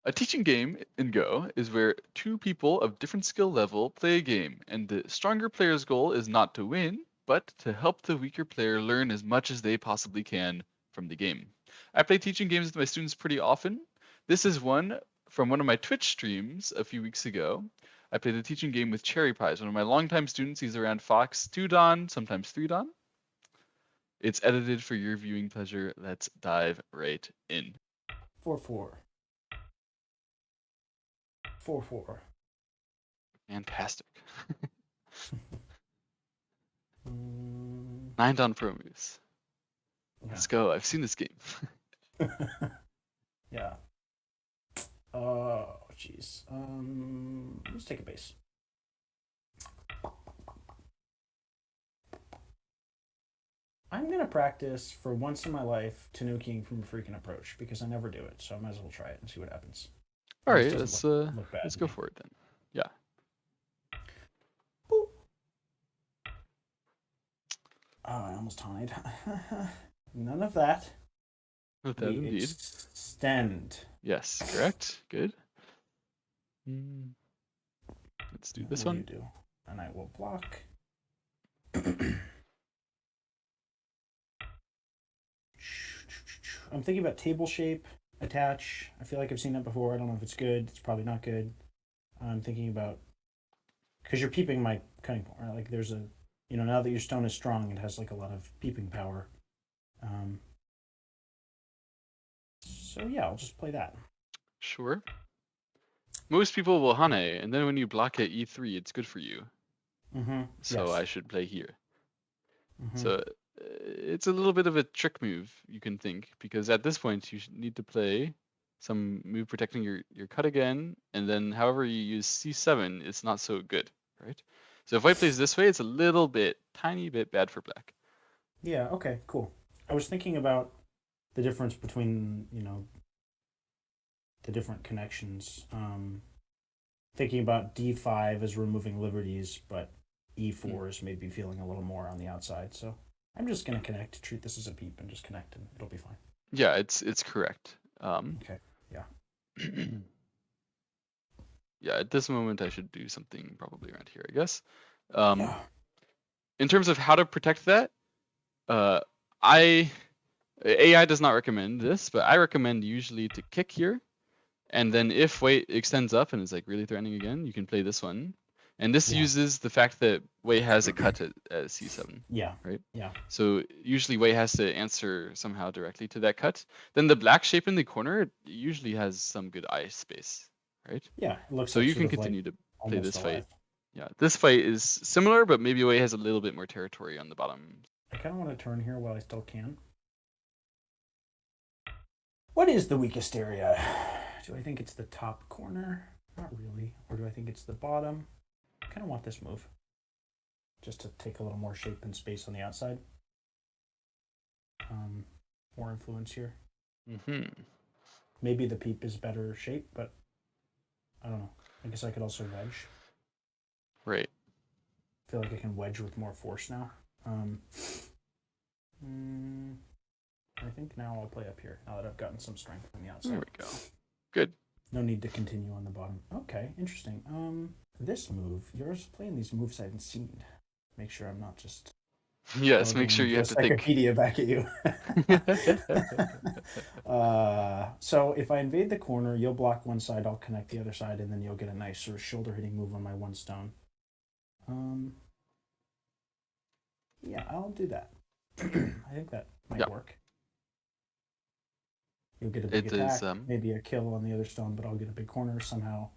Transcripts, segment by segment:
A teaching game in Go is where two people of different skill level play a game, and the stronger player's goal is not to win, but to help the weaker player learn as much as they possibly can from the game. I play teaching games with my students pretty often. This is one from one of my Twitch streams a few weeks ago. I played a teaching game with Cherry Pies, one of my longtime students. He's around Fox 2 Dan, sometimes 3 Dan. It's edited for your viewing pleasure. Let's dive right in. 4-4. 4-4. Fantastic. Mm, 9 Dan Pro moves. yeah. Let's go. I've seen this game. Yeah. Oh, jeez. Let's take a base. I'm gonna practice for once in my life Tanukiing from a freaking approach because I never do it, so I might as well try it and see what happens. All This right, doesn't look bad let's to go me. for it then. Yeah. Boop. Oh, I almost tied. None of that. With that, We indeed. extend. Yes, correct. Good. Let's do this What one. do you do? And I will block. I'm thinking about table shape, attach. I feel like I've seen that before. I don't know if it's good. It's probably not good. I'm thinking about because you're peeping my cutting point, right? Like there's a, now that your stone is strong, it has like a lot of peeping power. So yeah, I'll just play that. Sure. Most people will Hane, and then when you block at E3, it's good for you. Mm-hmm. So Yes. I should play here. Mm-hmm. So it's a little bit of a trick move, you can think, because at this point you need to play some move protecting your cut again, and then however you use C7, it's not so good, right? So if white plays this way, it's a little bit, tiny bit bad for black. Yeah. Okay. Cool. I was thinking about the difference between the different connections. Thinking about D5 as removing liberties, but E4 is maybe feeling a little more on the outside. So I'm just gonna connect, treat this as a peep, and just connect, and it'll be fine. Yeah, it's correct. Okay. Yeah. Yeah, at this moment I should do something probably around here, I guess. Yeah. In terms of how to protect that, AI does not recommend this, but I recommend usually to kick here, and then if Wei extends up and is like really threatening again, you can play this one. And this Yeah. uses the fact that Wei has a cut at C7, Yeah. right? Yeah. So usually Wei has to answer somehow directly to that cut. Then the black shape in the corner usually has some good eye space, right? Yeah. It looks So like you sort can of like continue to play almost this fight. alive. Yeah, this fight is similar, but maybe Wei has a little bit more territory on the bottom. I kind of want to turn here while I still can. What is the weakest area? Do I think it's the top corner? Not really. Or do I think it's the bottom? I kind of want this move. Just to take a little more shape and space on the outside. More influence here. Mm-hmm. Maybe the peep is better shape, but I don't know. I guess I could also wedge. Right. I feel like I can wedge with more force now. I think now I'll play up here, now that I've gotten some strength on the outside. There we go. Good. No need to continue on the bottom. Okay, interesting. This move, yours playing these moves I haven't seen. Make sure I'm not just Yes, make sure you have to think. encyclopedia back at you. So if I invade the corner, you'll block one side, I'll connect the other side, and then you'll get a nice sort of shoulder hitting move on my one stone. Yeah, I'll do that. I think that might work. You'll get a big attack, maybe a kill on the other stone, but I'll get a big corner somehow.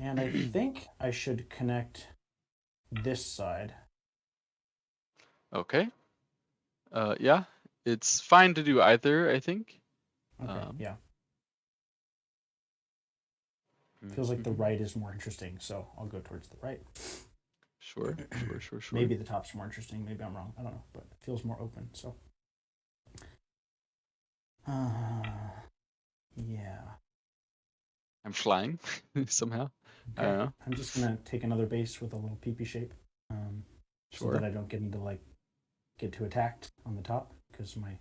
And I think I should connect this side. Okay. Yeah, it's fine to do either, I think. Okay, yeah. Feels like the right is more interesting, so I'll go towards the right. Sure. Maybe the top's more interesting. Maybe I'm wrong. I don't know, but it feels more open. So, yeah. I'm flying somehow. Okay. I don't know. I'm just gonna take another base with a little peepee shape, so that I don't get into get too attacked on the top because my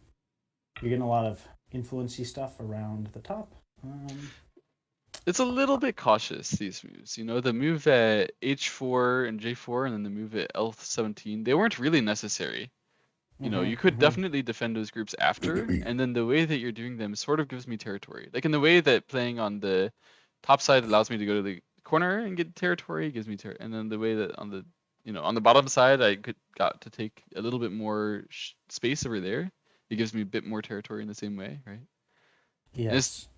You're getting a lot of influency stuff around the top. It's a little bit cautious, these moves. You know, the move at h4 and j4 and then the move at l17, they weren't really necessary. You know, you could definitely defend those groups after, and then the way that you're doing them sort of gives me territory. Like in the way that playing on the top side allows me to go to the corner and get territory, gives me and then the way that on the, you know, on the bottom side I got to take a little bit more space over there. It gives me a bit more territory in the same way, right? And Yes.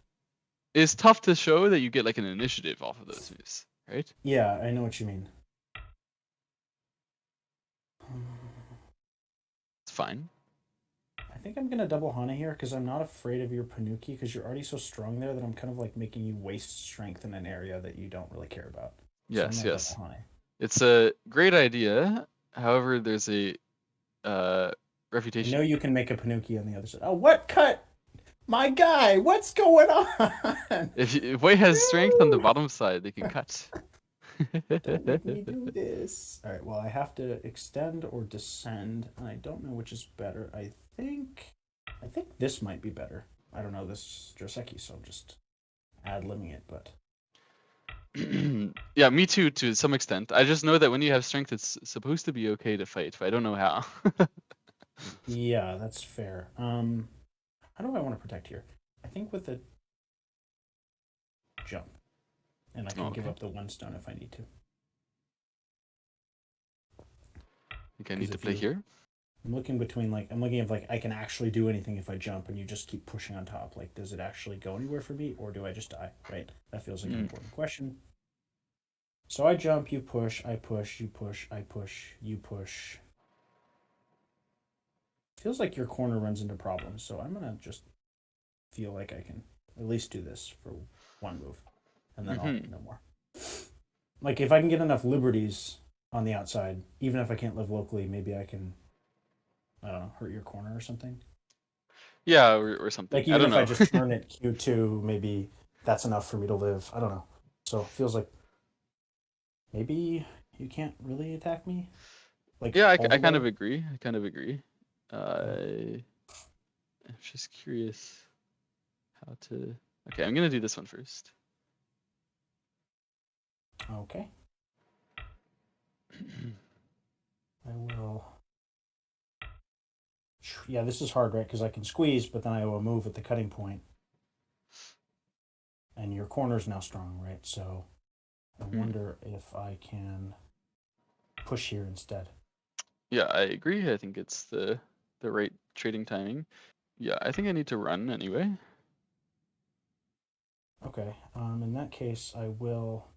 it's tough to show that you get like an initiative off of those moves, right? Yeah, I know what you mean. It's fine. I think I'm gonna double Hana here because I'm not afraid of your Panuki because you're already so strong there that I'm kind of like making you waste strength in an area that you don't really care about. So I'm Yes, gonna double yes. Hana. It's a great idea. However, there's a I know refutation. you can make a Panuki on the other side. Oh, what cut? My guy, what's going on? If Wei has strength on the No! bottom side, they can cut. Don't make me do this. All right, well, I have to extend or descend, and I don't know which is better. I think this might be better. I don't know this Joseki, so I'm just ad-libbing it, but Yeah, me too, to some extent. I just know that when you have strength, it's supposed to be okay to fight, but I don't know how. yeah, that's fair. How do I want to protect here? I think with a jump, and I Oh, can give okay. up the one stone if I need to. I think I Because need to if play you, here. I'm looking between like I'm looking if like I can actually do anything if I jump, and you just keep pushing on top. Like, does it actually go anywhere for me, or do I just die? Right? That feels like an Mm. important question. So I jump, you push, I push, you push, I push, you push. Feels like your corner runs into problems, so I'm gonna just feel like I can at least do this for one move, and then I'll Hmm. no more. Like if I can get enough liberties on the outside, even if I can't live locally, maybe I can, I don't know, hurt your corner or something. Yeah, or Like something. I even don't if I know. just turn it Q2, maybe that's enough for me to live. I don't know. So it feels like maybe you can't really attack me like Yeah, all I the kind way. of agree. I kind of agree. Okay. I'm just curious how to. Okay, I'm gonna do this one first. Okay. I will. Yeah, this is hard, right? Because I can squeeze, but then I will move at the cutting point, and your corner's now strong, right? So I Hmm. wonder if I can push here instead. Yeah, I agree. I think it's the right trading timing. Yeah, I think I need to run anyway. Okay. In that case, I will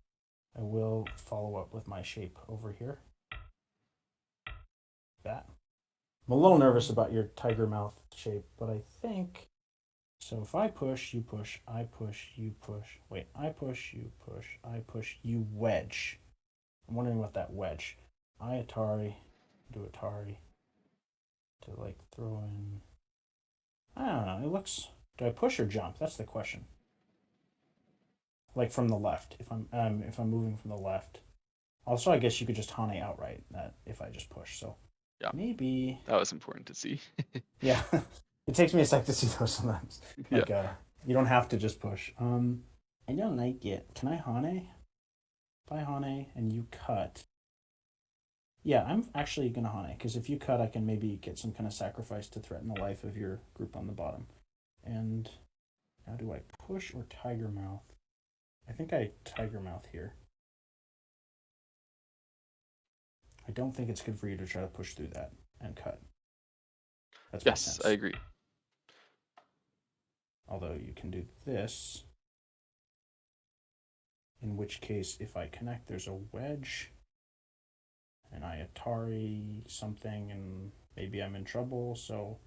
follow up with my shape over here. That. I'm a little nervous about your tiger mouth shape, but I think so. If I push, you push, I push, you push. Wait, I push, you push, I push, you wedge. I'm wondering what that wedge. I Atari, do Atari to like throw in. I don't know. It looks. Do I push or jump? That's the question. Like from the left, if I'm moving from the left. Also, I guess you could just Hane outright that if I just push. So Yeah, maybe, that was important to see. yeah. It takes me a sec to see those sometimes. Yeah. Like, you don't have to just push. I don't like it. Can I Hane? If I Hane and you cut, yeah, I'm actually gonna Hane because if you cut, I can maybe get some kind of sacrifice to threaten the life of your group on the bottom. And now, do I push or Tiger Mouth? I think I Tiger Mouth here. I don't think it's good for you to try to push through that and cut. That's my Yes, I sense. agree. Although you can do this, in which case, if I connect, there's a wedge, and I Atari something, and maybe I'm in trouble. So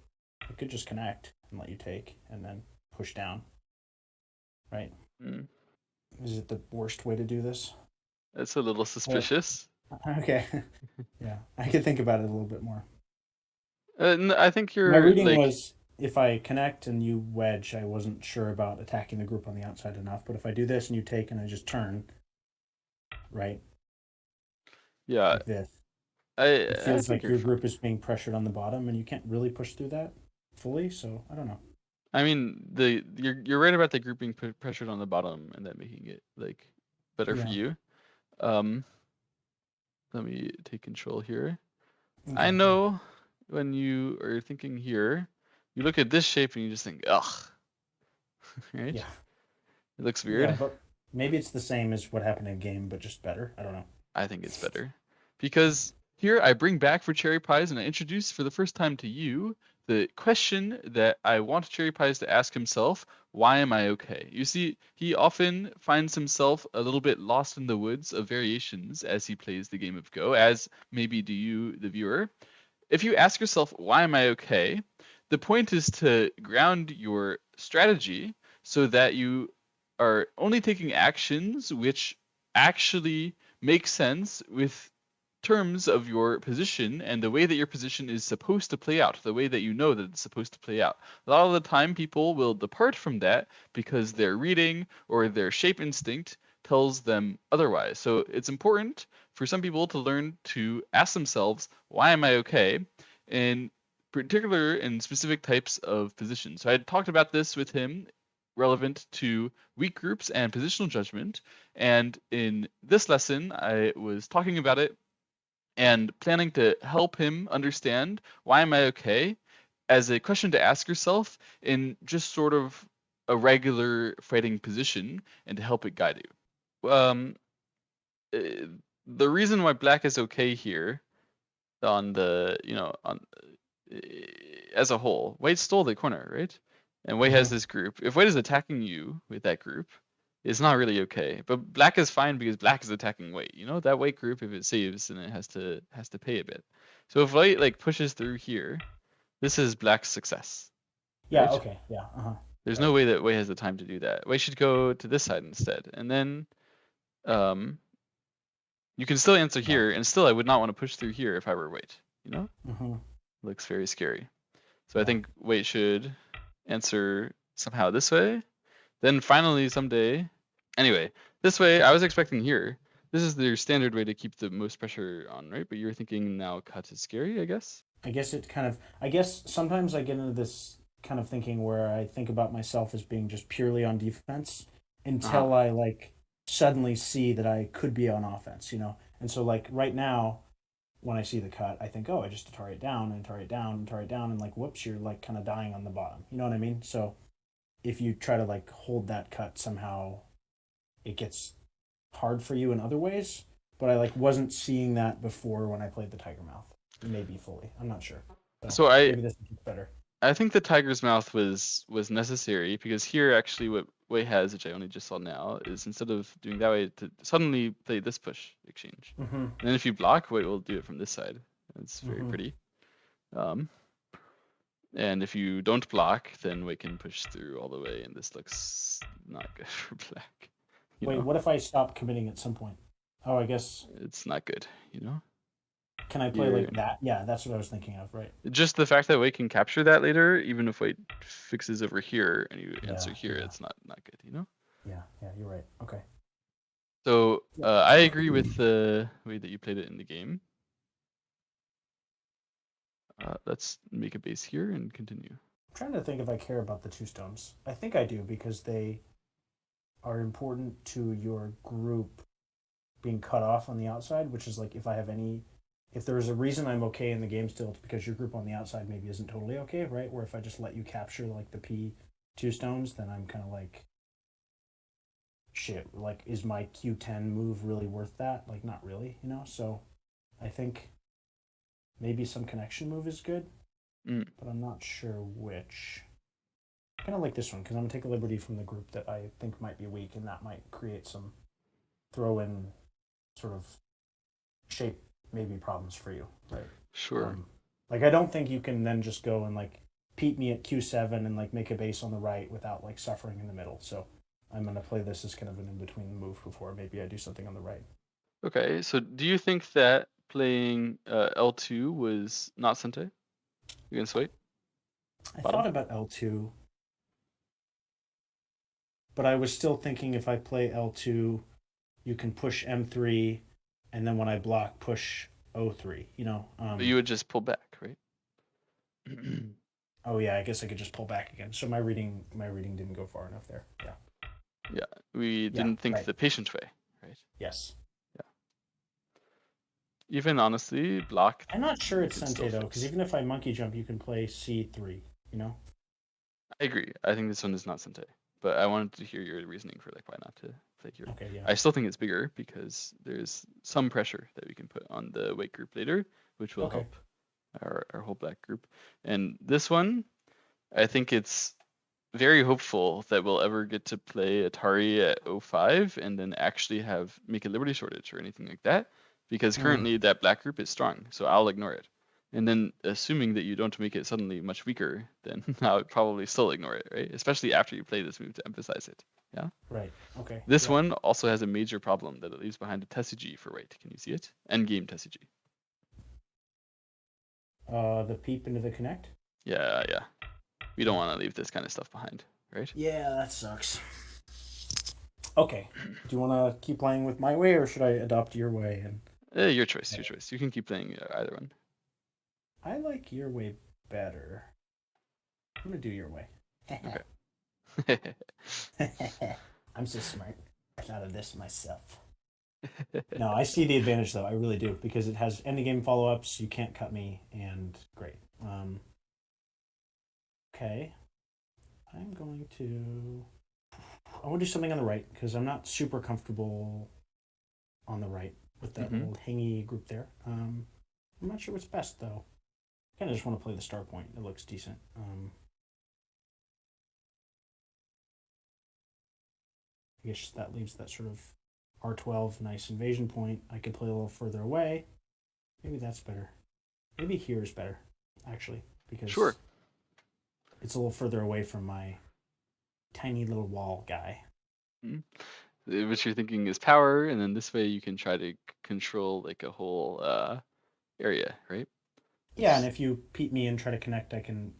I could just connect and let you take, and then push down. Right? Mm. Is it the worst way to do this? That's a little Or suspicious. okay, yeah, I could think about it a little bit more. I think My you're reading like, was if I connect and you wedge, I wasn't sure about attacking the group on the outside enough. But if I do this and you take and I just turn, right, yeah, like this, I it I feels think like you're your fine. group is being pressured on the bottom and you can't really push through that. fully. So I don't know. I mean, you're right about the group being pressured on the bottom and that making it like better for Yeah. you. Let me take control here. I Okay. Yeah. know when you are thinking here, you look at this shape and you just think, ugh, right? Yeah. It looks Yeah. weird. But maybe it's the same as what happened in game, but just better. I don't know. I think it's better. Because here I bring back for Cherry Pies and I introduce for the first time to you the question that I want Cherry Pies to ask himself, why am I okay? You see, he often finds himself a little bit lost in the woods of variations as he plays the game of Go, as maybe do you, the viewer. If you ask yourself, why am I okay? The point is to ground your strategy so that you are only taking actions which actually make sense with terms of your position and the way that your position is supposed to play out, the way that you know that it's supposed to play out. A lot of the time, people will depart from that because their reading or their shape instinct tells them otherwise. So it's important for some people to learn to ask themselves, why am I okay? In particular, in specific types of positions. So I talked about this with him relevant to weak groups and positional judgment. And in this lesson, I was talking about it and planning to help him understand why am I okay as a question to ask yourself in just sort of a regular fighting position and to help it guide you. Uh, the reason why black is okay here on the on uh, as a whole, White stole the corner, right? And White has Hmm. this group. If White is attacking you with that group, it's not really okay. But Black is fine because Black is attacking White. You know that White group, if it saves, then it has to pay a bit. So if White like pushes through here, this is Black's success, Yeah. right? Okay. Yeah. Uh huh. There's Right. no way that White has the time to do that. White should go to this side instead, and then um, you can still answer Yeah. here, and still I would not want to push through here if I were White. You know, Hmm. looks very scary. So I Yeah. think Wait should answer somehow this way. Then finally someday, anyway, this way I was expecting here. This is their standard way to keep the most pressure on, right? But you're thinking now cut is scary, I guess. I guess it kind of. I guess sometimes I get into this kind of thinking where I think about myself as being just purely on defense Uh huh. until I like suddenly see that I could be on offense. And so like right now when I see the cut, I think, oh, I just Atari it down and Atari it down and Atari it down, and like, whoops, you're like kind of dying on the bottom. You know what I mean? So if you try to like hold that cut somehow, it gets hard for you in other ways. But I like wasn't seeing that before when I played the Tiger Mouth. Maybe fully. I'm not sure. So So I maybe this is better. I think the tiger's mouth was necessary because here actually what Wei has, which I only just saw now, is instead of doing that way to suddenly play this push exchange. Mm-hmm. And then if you block, Wei will do it from this side. It's very Mm-hmm. pretty. Um, And if you don't block, then we can push through all the way, and this looks not good for black. You Wait, know, what if I stop committing at some point? Oh, I guess it's not good. You know, can I play here like that? Yeah, that's what I was thinking of. Right. just the fact that Wei can capture that later, even if Wei fixes over here and you Yeah. answer here, Yeah. it's not good. You know. Yeah. Yeah. You're right. Okay. So Yeah. I agree with the way that you played it in the game. Let's make a base here and continue. I'm trying to think if I care about the two stones. I think I do because they are important to your group being cut off on the outside, which is like if there is a reason I'm okay in the game still, it's because your group on the outside maybe isn't totally okay, right? Where if I just let you capture like the P2 stones, then I'm kind of like, shit, like, is my Q10 move really worth that? Like, not really. So I think maybe some connection move is good, Mm, but I'm not sure which. Kind of like this one because I'm gonna take a liberty from the group that I think might be weak, and that might create some throw in sort of shape maybe problems for you, right? sure. Like I don't think you can then just go and like peep me at Q7 and like make a base on the right without like suffering in the middle. So I'm gonna play this as kind of an in between move before maybe I do something on the right. Okay. So do you think that playing L2 was not Sente against Wei I bottom? thought about L2, but I was still thinking if I play L2, you can push M3, and then when I block, push O3. But you would just pull back, right? Oh yeah, I guess I could just pull back again. So my reading didn't go far enough there. Yeah. Yeah, we Yeah. didn't think Right. the patient way, right? Yes. Yeah. Even honestly, block I'm not sure you it's could still Sente though, because fix. even if I monkey jump, you can play C3. You know. I agree. I think this one is not Sente, but I wanted to hear your reasoning for like why not to play Kiri. Okay. Yeah. I still think it's bigger because there's some pressure that we can put on the white group later, which will Okay. help our whole black group. And this one, I think it's very hopeful that we'll ever get to play Atari at O5 and then actually have make a Liberty shortage or anything like that, because Mm. currently that black group is strong, so I'll ignore it. And then assuming that you don't make it suddenly much weaker, then I would probably still ignore it, right? Especially after you play this move to emphasize it. Yeah. Right. Okay. This Yeah. one also has a major problem that it leaves behind a Tessigi for white. Can you see it? Endgame Tessigi. The peep into the connect. Yeah, yeah. We don't Yeah. want to leave this kind of stuff behind, right? Yeah, that sucks. Okay. Do you want to keep playing with my way, or should I adopt your way? And Your choice, your choice. You can keep playing either one. I like your way better. I'm gonna do your way. Okay. I'm so smart. I thought of this myself. No, I see the advantage though. I really do because it has endgame follow-ups. You can't cut me, and great. Okay, I'm going to. I want to do something on the right because I'm not super comfortable on the right with that hmm little hangy group there. I'm not sure what's best though. I kind of just want to play the star point. It looks decent. I guess that leaves that sort of R12 nice invasion point. I could play a little further away. Maybe that's better. Maybe here is better, actually, Sure. because it's a little further away from my tiny little wall guy. Mhm. What you're thinking is power, and then this way you can try to control like a whole area, right? Yeah, and It's if you peep me and try to connect, I can,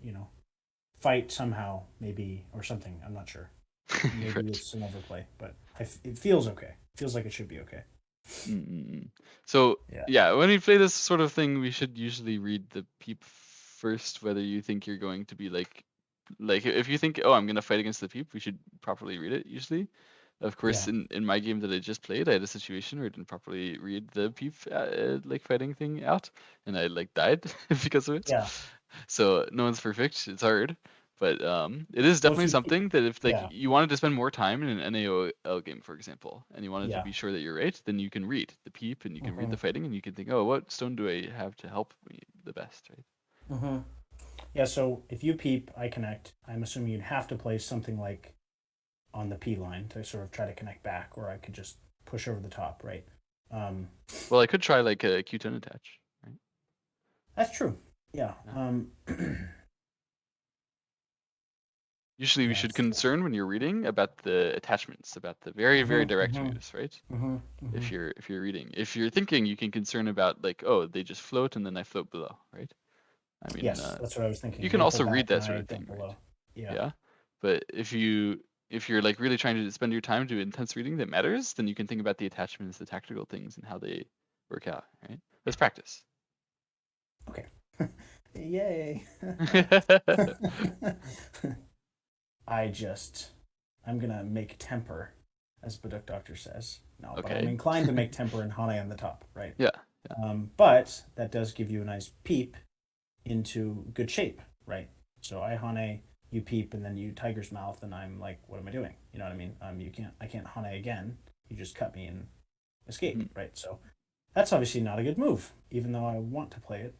fight somehow, maybe, or something. I'm not sure. Maybe right. it's an overplay, but it feels okay. It feels like it should be okay. Mm-mm. So Yeah. yeah, when we play this sort of thing, we should usually read the peep first, whether you think you're going to be like if you think, oh, I'm gonna fight against the peep, we should properly read it usually. Of course, Yeah. in my game that I just played, I had a situation where I didn't properly read the peep like fighting thing out, and I like died because of it. Yeah. So no one's perfect. It's hard, but it is Well, if definitely you, something that if like yeah. you wanted to spend more time in an NaOL game, for example, and you wanted to Yeah. be sure that you're right, then you can read the peep and you can read Mm-hmm. the fighting, and you can think, oh, what stone do I have to help me the best, right? Mm-hmm. Yeah. So if you peep, I connect. I'm assuming you'd have to play something like on the P line to sort of try to connect back, or I could just push over the top, right? Um, Well, I could try like a Q10 attach, right? that's true. Yeah. Yeah. Usually, we Yeah. should That's true. concern when you're reading about the attachments, about the very, very Mm-hmm. direct Mm-hmm. moves, right? Mm-hmm. Mm-hmm. If you're reading, if you're thinking, you can concern about like, oh, they just float and then I float below, right? I mean, Yes, that's what I was you thinking. can They pull also read back and that sort I of thing, dump right? below. Yeah. Yeah. But if you're like really trying to spend your time to intense reading that matters, then you can think about the attachments, the tactical things, and how they work out, right? Let's practice. Okay. Yay. I just, I'm gonna make temper, as Baduk Doctor says. No, but I'm Okay. inclined to make temper and Hane on the top, right? Yeah. Yeah. But that does give you a nice peep into good shape, right? So I Hane, you peep, and then you Tiger's Mouth, and I'm like, what am I doing? You know what I mean? I can't Hane again. You just cut me and escape, Mhm. right? So that's obviously not a good move, even though I want to play it.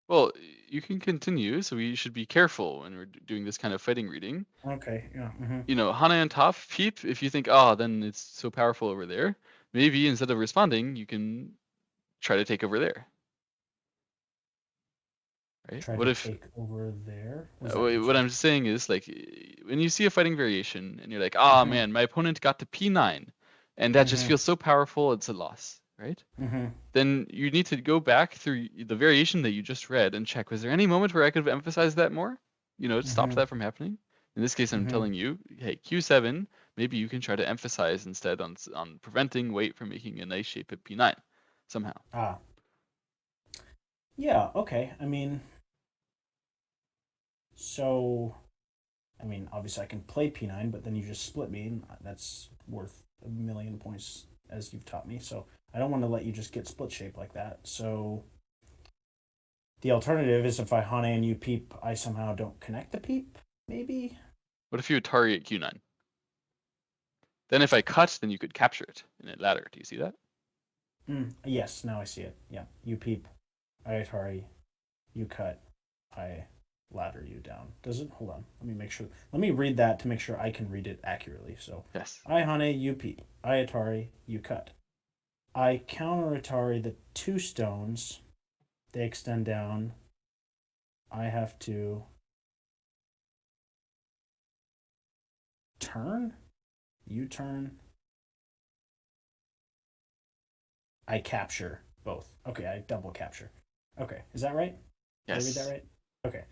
Well, you can continue, so we should be careful when we're doing this kind of fighting reading. Okay, yeah. Mm-hmm. Hana and top, peep, if you think, oh, then it's so powerful over there, maybe instead of responding, you can try to take over there, right? Try What to if take over there. What does that mean? what Sorry. I'm saying is like when you see a fighting variation and you're like, ah, Mm-hmm. man, my opponent got to P9, and that just Mm-hmm. feels so powerful, it's a loss, right? Mm-hmm. Then you need to go back through the variation that you just read and check, was there any moment where I could have emphasized that more? It stops Mm-hmm. that from happening. In this case, I'm Mm-hmm. telling you, hey, Q7, maybe you can try to emphasize instead on preventing weight from making a nice shape at P9 somehow. Ah. Yeah. Okay. I mean, So, I mean, obviously I can play P9, but then you just split me, and that's worth a million points as you've taught me. So I don't want to let you just get split shape like that. So the alternative is if I Hane and you peep, I somehow don't connect the peep, maybe? What if you Atari at Q9? Then if I cut, then you could capture it in a ladder. Do you see that? Yes, now I see it. Yeah. You peep, I Atari, you cut, I ladder you down. Does it? Hold on. Let me make sure. Let me read that to make sure I can read it accurately. So Yes. I Hane, you peep, I Atari, you cut. I counter Atari the two stones. They extend down. I have to turn. You turn. I capture both. Okay, I double capture. Okay, is that right? Did I read that Yes. right? Okay.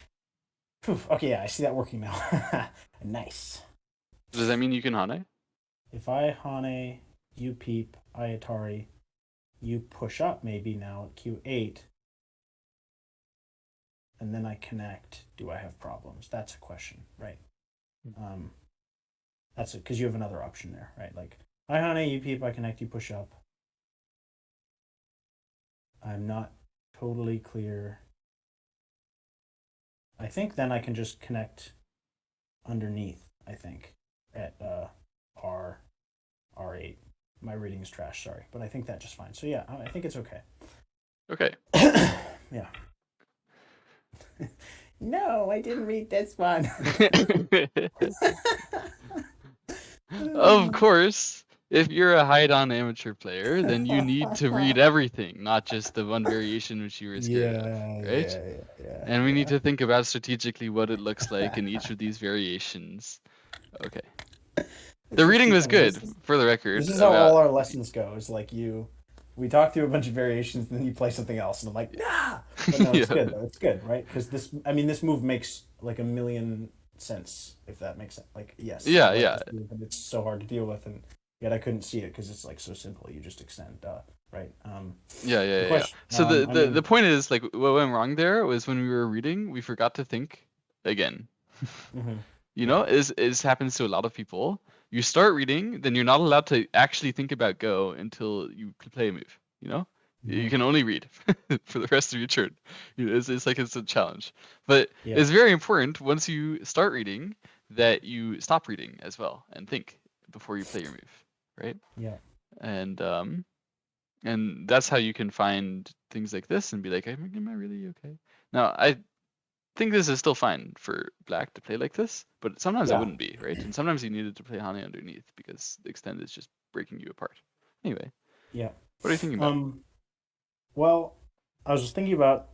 Poof. Okay, yeah, I see that working now. Nice. Does that mean you can Hane? If I Hane, you peep, I Atari, you push up maybe now at Q8, and then I connect. Do I have problems? That's a question, right? Um, that's it, because you have another option there, right? Like, I Hane, you peep, I connect, you push up. I'm not totally clear. I think then I can just connect underneath, I think, at R R8. My reading is trash, sorry, but I think that just fine. So yeah, I think it's okay. Okay. Yeah. No, I didn't read this one. Of course, if you're a hide-on amateur player, then you need to read everything, not just the one variation which you were scared of, Yeah, right? yeah, yeah, And we need yeah, to think about strategically what it looks like in each yeah. of these variations. Okay. The It's just reading too was funny. good, for the This record, is how about all our lessons go. Is like we talk through a bunch of variations, and then you play something else, and I'm like, nah. But no, it's yeah. good though. It's good, right? Because I mean, this move makes like a million sense, if that makes sense. Like, yes, I Yeah, like yeah. this move, and it's so hard to deal with, and yet I couldn't see it because it's like so simple. You just extend, right? Yeah, The yeah, yeah. question, So the, I the the mean, point is like what went wrong there was when we were reading, we forgot to think again. mhm, You know, yeah, is happens to a lot of people. You start reading, then you're not allowed to actually think about Go until you play a move. You know, you mhm, can only read for the rest of your turn. It's like it's a challenge, but yeah, it's very important once you start reading that you stop reading as well and think before you play your move, right? yeah, And that's how you can find things like this and be like, am I really okay? Now, I think this is still fine for black to play like this, but sometimes it yeah, wouldn't be, right? And sometimes you needed to play Hane underneath because the extend is just breaking you apart. Anyway, yeah. what are you thinking about? Um, well, I was just thinking about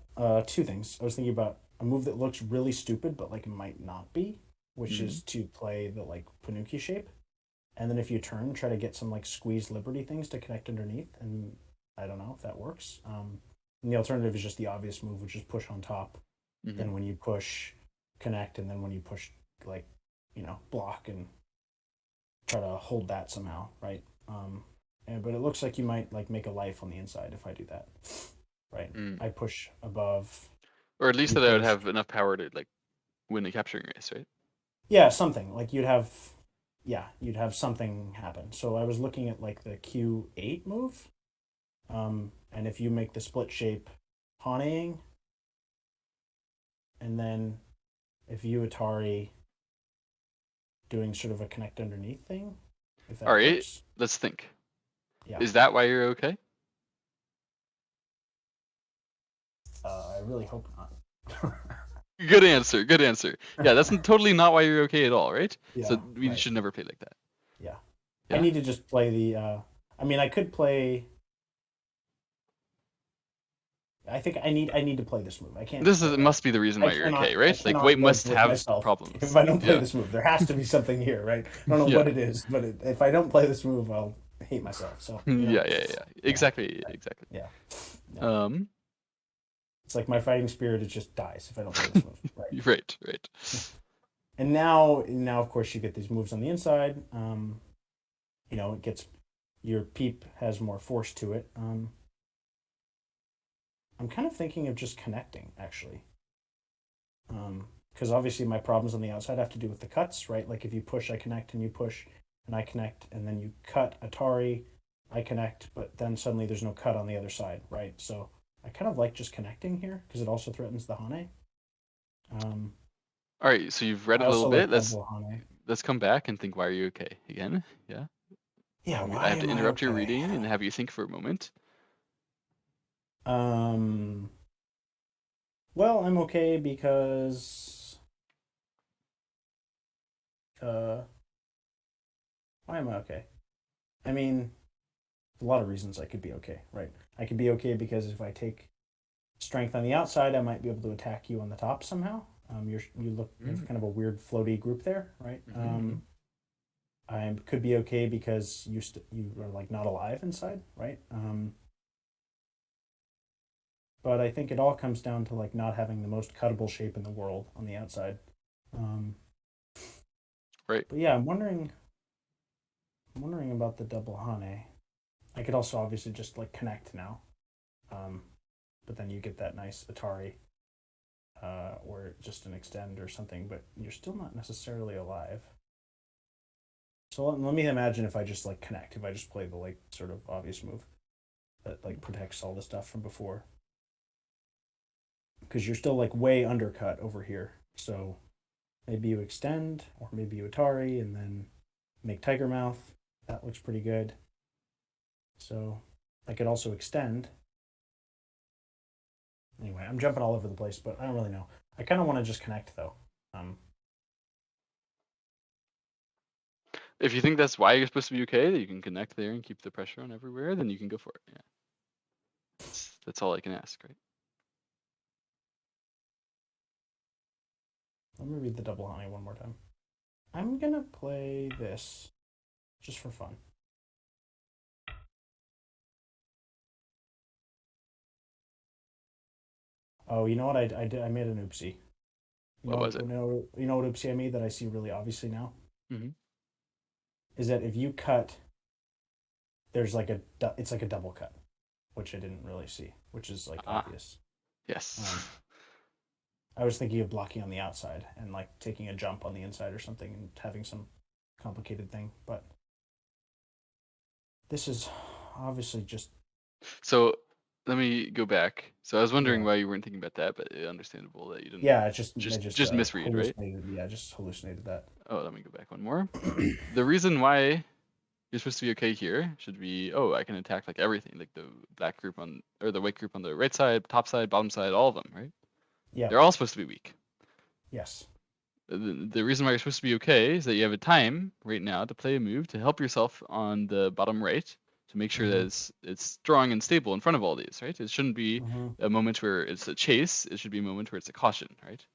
two things. I was thinking about a move that looks really stupid, but like it might not be, which Hmm. is to play the like Panuki shape, and then if you turn, try to get some like squeeze Liberty things to connect underneath, and I don't know if that works. And the alternative is just the obvious move, which is push on top. Hmm. Then when you push, connect, and then when you push, like, block and try to hold that somehow, right? But it looks like you might like make a life on the inside if I do that, right? Mm. I push above, Or at least you that I would push. have enough power to like win the capturing race, right? Yeah, something like you'd have something happen. So I was looking at like the Q8 move, and if you make the split shape Haneing, and then if you Atari doing sort of a connect underneath thing, if All that right, works, let's think. yeah. Is that why you're okay? I really hope not. Good answer. Good answer. Yeah, that's totally not why you're okay at all, right? So Yeah, we right. should never play like that. Yeah. I Yeah. need to just play the I mean I could play I need to play this move. I can't This is must be the reason why you're okay, I right? Like cannot white live must with have myself if problems. I don't play Yeah. this move. There has to be something here, right? I don't know Yeah. what it is, but if I don't play this move, I'll hate myself. So, Yeah, yeah, yeah. yeah, Exactly, right. exactly. Yeah. Yeah. Um, It's like my fighting spirit it just dies if I don't play this move. Right. right, right. And now of course you get these moves on the inside. It gets your peep has more force to it. I'm kind of thinking of just connecting actually. because obviously my problems on the outside have to do with the cuts, right? Like if you push, I connect, and you push, and I connect, and then you cut Atari, I connect, but then suddenly there's no cut on the other side, right? So I kind of like just connecting here because it also threatens the Hane. Um, All right, so you've read I a little also bit. like Let's double Hane. let's come back and think, why are you okay again? Yeah. Yeah, I why have to am I interrupt your okay? reading and have you think for a moment. Um, well, I'm okay because uh, why am I okay? I mean, a lot of reasons I could be okay, right? I could be okay because if I take strength on the outside, I might be able to attack you on the top somehow. You have kind of a weird floaty group there, right? Mm-hmm. I could be okay because you are like not alive inside, right? But I think it all comes down to like not having the most cuttable shape in the world on the outside. Um, Right. but yeah, I'm wondering about the double Hane. I could also obviously just like connect now, um, but then you get that nice Atari, or just an extend or something, but you're still not necessarily alive. So let me imagine if I just like connect, if I just play the like sort of obvious move that like protects all the stuff from before, because you're still like way undercut over here. So maybe you extend, or maybe you Atari and then make Tiger Mouth. That looks pretty good. So I could also extend. Anyway, I'm jumping all over the place, but I don't really know. I kind of want to just connect though. Um, If you think that's why you're supposed to be okay, that you can connect there and keep the pressure on everywhere, then you can go for it. Yeah. That's all I can ask, right? Let me read the double honey one more time. I'm gonna play this just for fun. Oh, you know what? I did. I made an oopsie. What was it? You know what oopsie I made that I see really obviously now Mm-hmm. is that if you cut, there's like it's like a double cut, which I didn't really see, which is like Ah, obvious. yes. Um, I was thinking of blocking on the outside and like taking a jump on the inside or something and having some complicated thing, but this is obviously just So let me go back. So I was wondering yeah why you weren't thinking about that, but understandable that you didn't yeah. It's just I just just misread, right? hallucinated. Yeah, just hallucinated that. Oh, let me go back one more. The reason why you're supposed to be okay here should be, oh, I can attack like everything, like the black group on or the white group on the right side, top side, bottom side, all of them, right? Yeah. They're all supposed to be weak. Yes. The reason why you're supposed to be okay is that you have a time right now to play a move to help yourself on the bottom right to make sure that Mm-hmm. it's strong and stable in front of all these, right? It shouldn't be Mm-hmm. a moment where it's a chase. It should be a moment where it's a caution, right?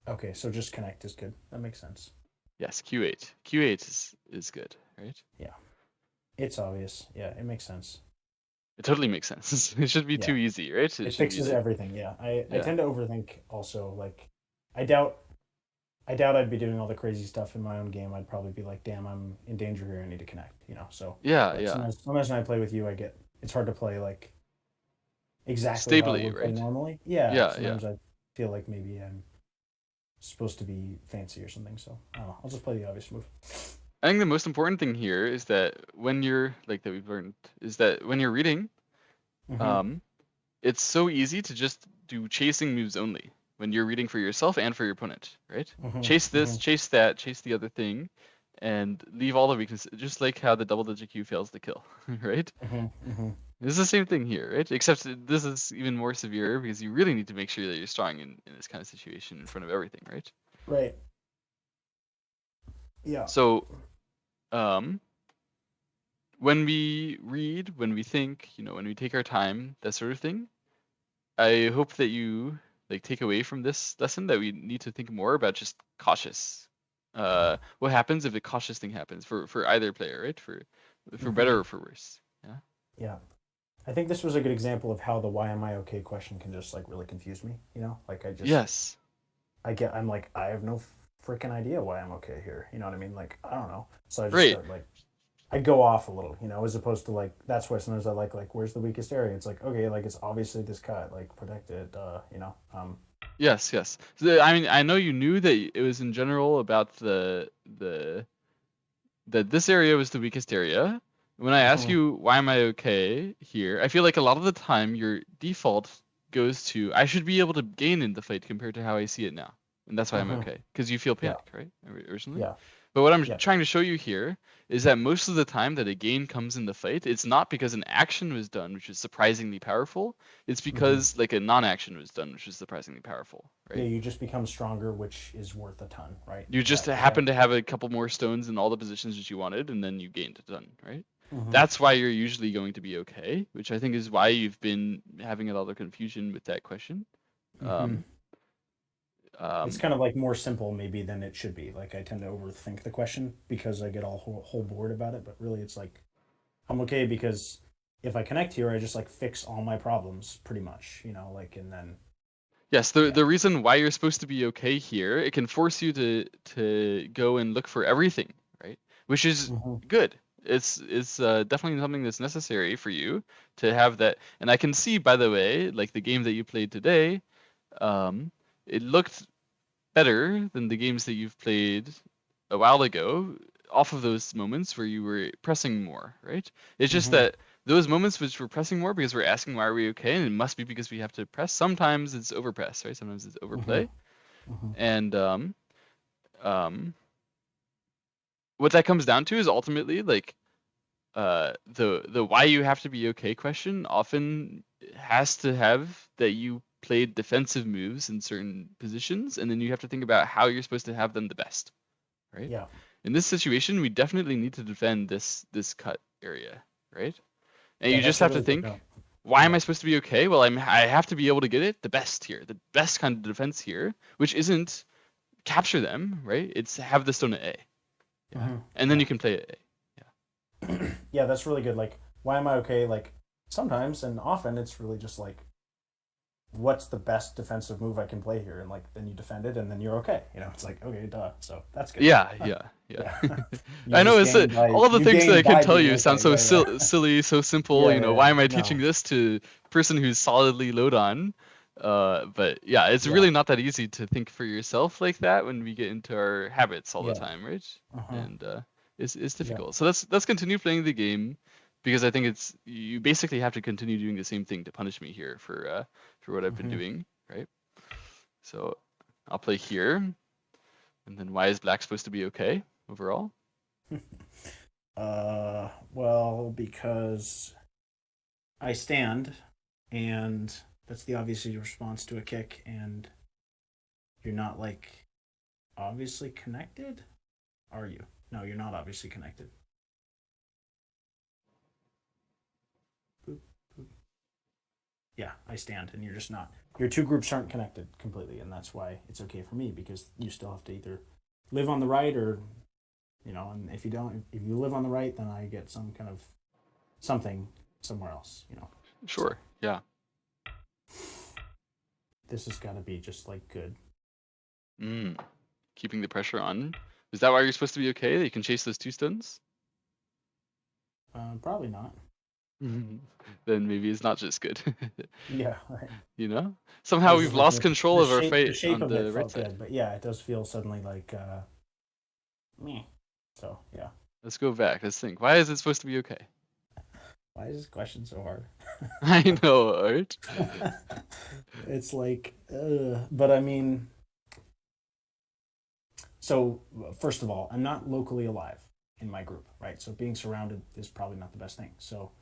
Okay, so just connect is good. That makes sense. Yes, Q8. Q8 is good, right? Yeah, it's obvious. Yeah, it makes sense. It totally makes sense. It should be Yeah, too easy, right? It it should be fixes like, everything. Yeah, I yeah, tend to overthink also. Like, I doubt I doubt I'd be doing all the crazy stuff in my own game. I'd probably be like, damn, I'm in danger here. I need to connect. You know. So, yeah, but yeah. sometimes when I play with you, I get it's hard to play like exactly how I Stably, would play right? normally. Yeah, Yeah, yeah. sometimes I feel like maybe I'm supposed to be fancy or something. So I don't know. I'll just play the obvious move. I think the most important thing here is that when you're like that we've learned is that when you're reading, Mm-hmm. um, it's so easy to just do chasing moves only when you're reading for yourself and for your opponent, right? Chase Mm-hmm. this, Mm-hmm. chase that, chase the other thing, and leave all the weaknesses, just like how the double digit Q fails to kill, right? Mm-hmm. Mm-hmm. It's the same thing here, right? Except this is even more severe because you really need to make sure that you're strong in this kind of situation in front of everything, right? Right. Yeah. So, um, when we read, when we think, when we take our time, that sort of thing, I hope that you like take away from this lesson that we need to think more about just cautious. What happens if a cautious thing happens for either player, right? For Mm-hmm. better or for worse. Yeah. Yeah. I think this was a good example of how the why am I okay question can just like really confuse me, you know? Like Yes. I'm like I have no freaking idea why I'm okay here. You know what I mean? Like I don't know. So I just Right. start like I go off a little, as opposed to like that's why sometimes I like where's the weakest area? It's like okay, like it's obviously this cut, like protect it, Yes, yes. So, I mean, I know you knew that it was in general about the that this area was the weakest area. When I ask Uh-huh. you why am I okay here, I feel like a lot of the time your default goes to I should be able to gain in the fight compared to how I see it now, and that's why I'm Uh-huh. okay because you feel Yeah. panic, right? Originally. Yeah. But what I'm Yeah. trying to show you here is that most of the time that a gain comes in the fight, it's not because an action was done, which is surprisingly powerful. It's Hmm. because like a non-action was done, which is surprisingly powerful, Yeah, right? you just become stronger, which is worth a ton, right? You just Is that? happen to have a couple more stones in all the positions that you wanted, and then you gained a ton, right? Hmm. That's why you're usually going to be okay, which I think is why you've been having a lot of confusion with that question. Hmm. Um, It's um, kind of like more simple maybe than it should be. Like I tend to overthink the question because I get all whole bored about it, but really it's like I'm okay because if I connect here, I just like fix all my problems pretty much, like and then yes, the yeah. the reason why you're supposed to be okay here, it can force you to go and look for everything, right? Which is Hmm. good. It's definitely something that's necessary for you to have that. And I can see, by the way, like the game that you played today, um, it looked better than the games that you've played a while ago off of those moments where you were pressing more, right? It's just Hmm. that those moments which we're pressing more because we're asking why are we okay, and it must be because we have to press. Sometimes it's overpress, right? Sometimes it's Hmm. overplay, Hmm. and um, what that comes down to is ultimately like the why you have to be okay question often has to have that you played defensive moves in certain positions, and then you have to think about how you're supposed to have them the best, right? Yeah. In this situation, we definitely need to defend this cut area, right? And Yeah, you just that's a have to really good think, note. why am Yeah. I supposed to be okay? Well, I have to be able to get it the best here, the best kind of defense here, which isn't capture them, right? It's have the stone at A, yeah, Hmm. and then Yeah. you can play at A, yeah. Yeah, that's really good. Like, why am I okay? Like, sometimes and often it's really just like, what's the best defensive move I can play here? And like, then you defend it and then you're okay. It's like, okay, duh. So that's good. Yeah, yeah, yeah. Yeah. You I know just it's gain by, all of the you things that gain I can by tell being you sound okay. so Yeah. Yeah. silly, so simple. Yeah. Yeah. Why Yeah. am I teaching No. this to a person who's solidly load on? But yeah, it's Yeah. really not that easy to think for yourself like that when we get into our habits all the Yeah. time, right? Uh-huh. And it's Yeah. difficult. So let's continue playing the game because I think it's you basically have to continue doing the same thing to punish me here for what I've been Hmm. doing, right? So I'll play here, and then why is black supposed to be okay overall? Well, because I stand and that's the obvious response to a kick and you're not like obviously connected? Are you? No, you're not obviously connected. Boop, boop. Yeah, I stand, and you're just not. Your two groups aren't connected completely, and that's why it's okay for me because you still have to either live on the right or and if you don't, if you live on the right, then I get some kind of something somewhere else. So Sure. Yeah. this has got to be just like good. Mm. Keeping the pressure on. Is that why you're supposed to be okay? That you can chase those two stones? Probably not. Mhm. Then maybe it's not just good. Yeah, right. You know? I Somehow was we've just like lost the control the of our shape the fate shape on of it the right felt side. good, but yeah, it does feel suddenly like meh. So yeah. Let's go back. Let's think. Why is it supposed to be okay? Why is this question so hard? I know, right? It's like, but I mean, so first of all, I'm not locally alive in my group, right? So being surrounded is probably not the best thing. So,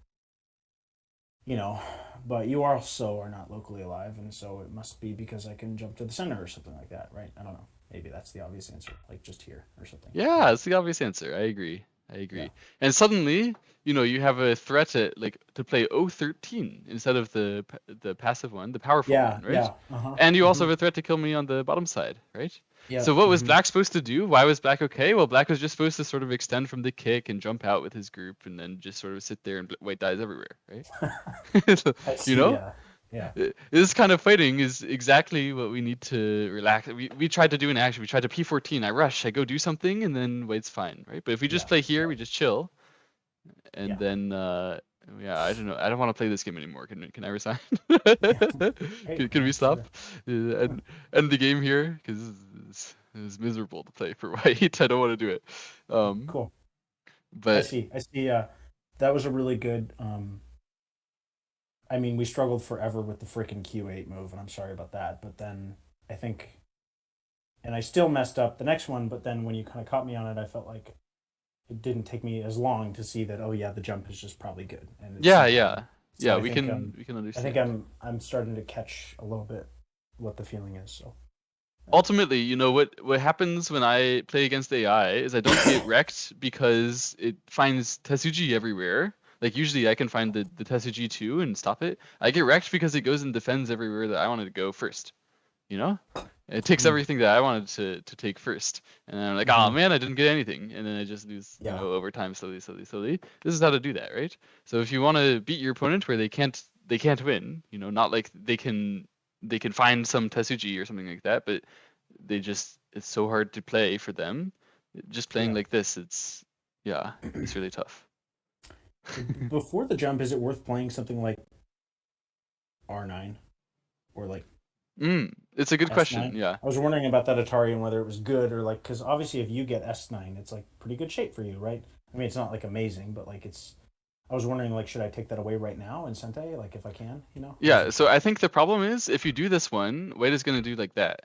you know, but you also are not locally alive, and so it must be because I can jump to the center or something like that, right? I don't know. Maybe that's the obvious answer, like just here or something. Yeah, But it's the obvious answer. I agree. I yeah, agree. And suddenly, you have a threat at like to play 013 instead of the passive one, the powerful yeah, one, right? yeah, uh huh, And you also hmm, have a threat to kill me on the bottom side, right? yeah, So what was hmm, Black supposed to do? Why was Black okay? Well, Black was just supposed to sort of extend from the kick and jump out with his group and then just sort of sit there and White dies everywhere, right? So, I you see. know? Yeah, yeah, This kind of fighting is exactly what we need to relax. We tried to do in action. We tried to P14. I rush. I go do something, and then Wade's fine, right? But if we just yeah, play here, we right, just chill, and yeah, then Yeah, I don't know. I don't want to play this game anymore. Can I resign? Yeah. Hey, Can we stop sure. and end the game here? Because this is miserable to play for white. I don't want to do it. Um, Cool. I but see. I see. That was a really good. I mean, we struggled forever with the freaking Q8 move, and I'm sorry about that. But then I think, and I still messed up the next one. But then when you kind of caught me on it, I felt like it didn't take me as long to see that. Oh yeah, the jump is just probably good, and it's yeah, simple. yeah, So yeah. I We think can we can I think understand. I'm starting to catch a little bit what the feeling is. So Ultimately, what happens when I play against AI is I don't get wrecked because it finds Tetsuji everywhere. Like usually I can find the Tetsuji too and stop it. I get wrecked because it goes and defends everywhere that I wanted to go first. You know? It takes mm, everything that I wanted to take first. And then I'm like, oh hmm man, I didn't get anything. And then I just lose, yeah, over time, slowly, slowly, slowly. This is how to do that, right? So if you want to beat your opponent where they can't win, not like they can find some Tetsuji or something like that, but it's so hard to play for them. Just playing yeah. like this, yeah, it's really tough. Before the jump, is it worth playing something like R9 or like It's a good question. S9? Yeah. I was wondering about that Atari and whether it was good or like, because obviously if you get S9, it's like pretty good shape for you, right? I mean, it's not like amazing, but like it's. I was wondering like, should I take that away right now in Sente? Like if I can, I Yeah, wasn't so sure. I think the problem is if you do this one, Wade is gonna do like that.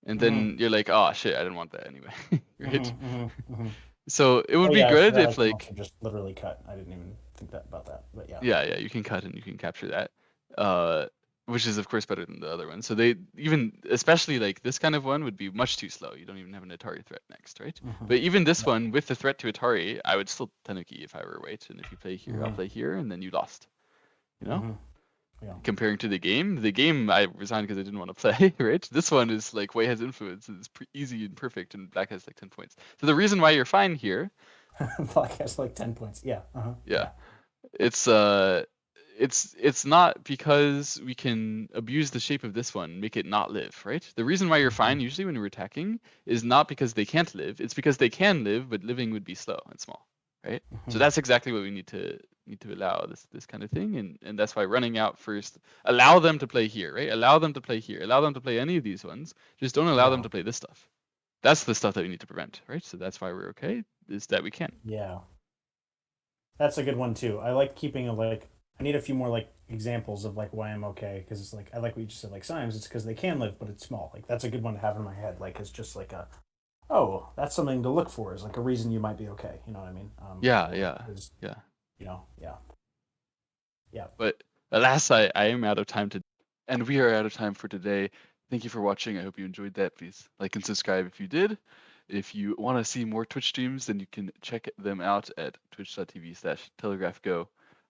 And Mm-hmm. then you're like, oh shit, I didn't want that anyway. Right? Mm-hmm. Mm-hmm. Mm-hmm. So it would Oh be yeah, I good forgot I if can also like, just literally cut. I didn't even think that about that, but yeah. yeah, you can cut and you can capture that. Uh, which is of course better than the other one. So they even especially like this kind of one would be much too slow. You don't even have an Atari threat next, right? Mm-hmm. But even this Yeah. one with the threat to Atari, I would still Tanuki if I were Wade. And if you play here, I'll Mm-hmm. play here, and then you lost. You know? Mm-hmm. Yeah. Comparing to the game I resigned because I didn't want to play, right? This one is like Wei has influence, and it's easy and perfect, and Black has like 10 points. So the reason why you're fine here, Black has like 10 points. Yeah. Uh-huh. yeah, Yeah. it's it's not because we can abuse the shape of this one, make it not live, right? The reason why you're Mm-hmm. fine usually when you're attacking is not because they can't live, it's because they can live, but living would be slow and small, right? So Mm-hmm. that's exactly what we need to allow this kind of thing, and that's why running out first, allow them to play here, right? Allow them to play here, allow them to play any of these ones, just don't allow them Yeah. to play this stuff. That's the stuff that we need to prevent, right? So that's why we're okay, is that we can. Yeah. That's a good one too. I like keeping a like. I need a few more like examples of like why I'm okay because it's like I like what you just said. Like sometimes it's because they can live, but it's small. Like that's a good one to have in my head. Like it's just like a that's something to look for is like a reason you might be okay. You know what I mean? Yeah, Or yeah, is yeah. yeah, yeah. But alas, I am out of time and we are out of time for today. Thank you for watching. I hope you enjoyed that. Please like and subscribe if you did. If you want to see more Twitch streams, then you can check them out at twitch.tv/telegraphgo.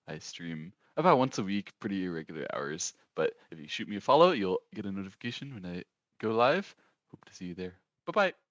I stream about once a week, pretty irregular hours. But if you shoot me a follow, you'll get a notification when I go live. Hope to see you there. Bye bye.